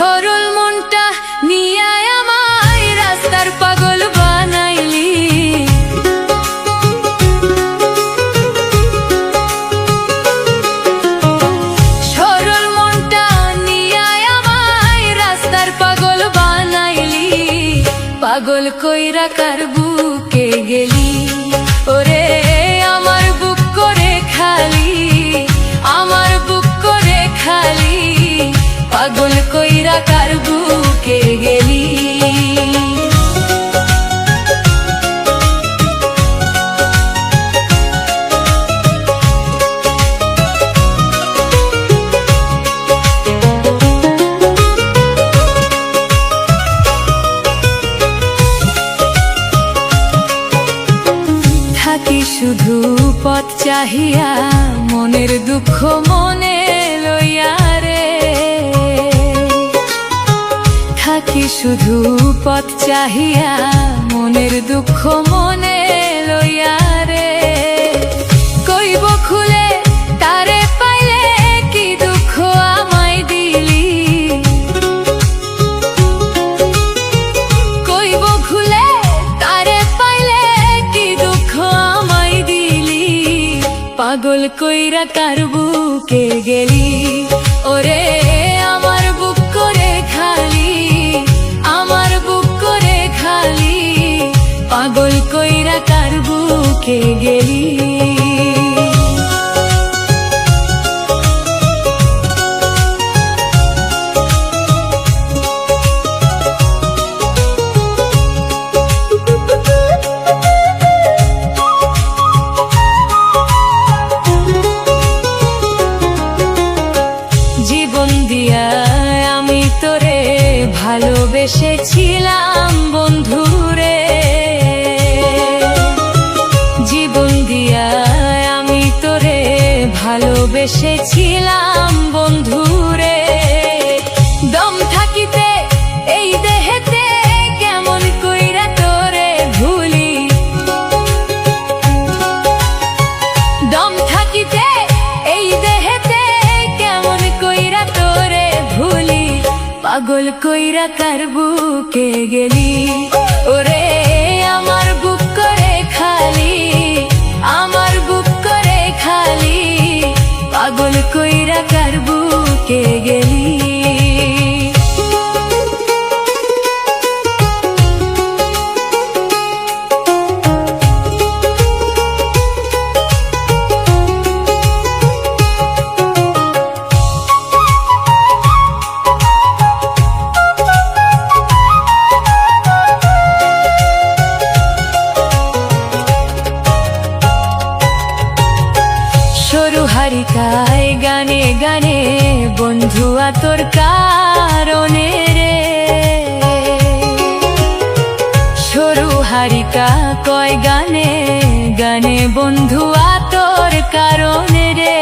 সরল মনটা নিয়ে আমায় রাস্তার পাগল বানাইলি। সরল মনটা নিয়ে আমায় রাস্তার পাগল বানাইলি। পাগল কইরা কার বুকে গেলি ওরে আমার বুক করে খালি, আমার বুক করে খালি। পাগল কইরা কার বুকে গেলি। থাকি শুধু পথ চাহিয়া মনের দুঃখ মনে লইয়া রে। থাকি শুধু পথ চাহিয়া মনের দুঃখ মনে লইয়া রে। কইব খুলে তারে পাইলে কি দুঃখ আমায় দিলি। কইব খুলে তারে পাইলে কি দুঃখ আমায় দিলি। পাগল কইরা কার বুকে গেলি ওরে আমার বুক করে খালি, আমার বুক করে খালি। পাগল কইরা কার বুকে গেলি। জীবন দিয়া আমি তোরে ভালোবেসেছিলাম বন্ধুরে। জীবন দিয়া আমি তোরে ভালোবেসেছিলাম বন্ধুরে। দম থাকিতে এই দেহেতে কেমন কইরা তোরে ভুলি। দম থাকিতে এই দেহেতে কেমন কইরা তোরে ভুলি। পাগল কইরা কার বুকে গেলি ওরে আমার বুক করে খালি, আমার বুক করে খালি। পাগল কইরা কার বুকে গেলি। সরু হারিকায় গানে গানে বন্ধু তোর কারণে রে। সরু হারিকা কয় গানে গানে বন্ধু তোর কারণে রে।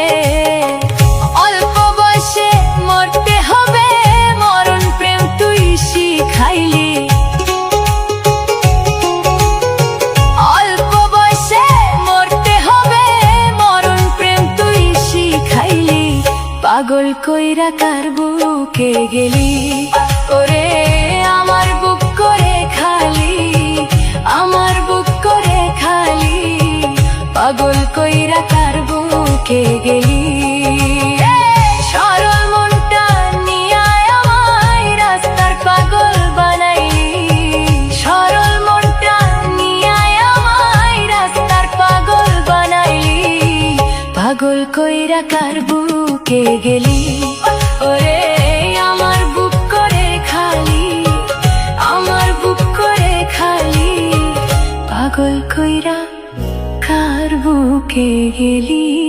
অল্প বয়সে মরতে হবে মরণ প্রেম তুই শিখাইলি। অল্প বয়সে মরতে হবে মরণ প্রেম তুই শিখাইলি। পাগল কইরা কার বুকে গেলি ওরে আমার বুক করে খালি, আমার বুক করে খালি। পাগল কইরা কার বুকে গেলি। সরল মনটা নিয়া আমায় রাস্তার পাগল বানাইলি। সরল মনটা নিয়া আমায় রাস্তার পাগল বানাইলি। পাগল কইরা কার বুকে গেলি ওরে আমার বুক করে খালি, আমার বুক করে খালি। পাগল কইরা কার বুকে গেলি।